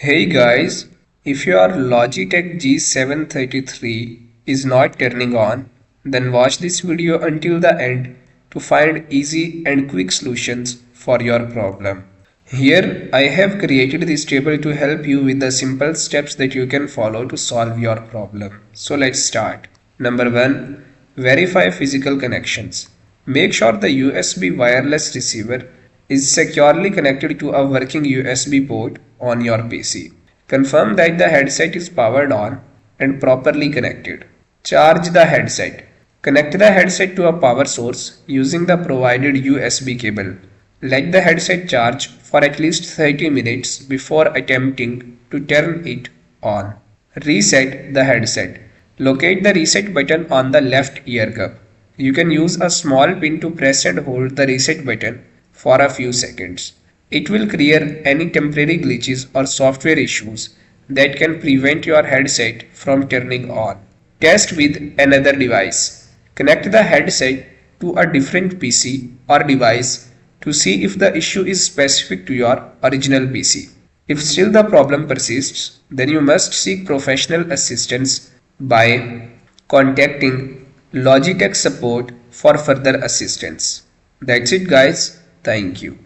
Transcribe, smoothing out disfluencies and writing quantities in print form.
Hey guys, if your Logitech G733 is not turning on, then watch this video until the end to find easy and quick solutions for your problem. Here I have created this table to help you with the simple steps that you can follow to solve your problem. So let's start. Number 1. Verify physical connections. Make sure the USB wireless receiver is securely connected to a working USB port on your PC. Confirm that the headset is powered on and properly connected. Charge the headset. Connect the headset to a power source using the provided USB cable. Let the headset charge for at least 30 minutes before attempting to turn it on. Reset the headset. Locate the reset button on the left ear cup. You can use a small pin to press and hold the reset button for a few seconds. It will clear any temporary glitches or software issues that can prevent your headset from turning on. Test with another device. Connect the headset to a different PC or device to see if the issue is specific to your original PC. If still the problem persists, then you must seek professional assistance by contacting Logitech support for further assistance. That's it guys. Thank you.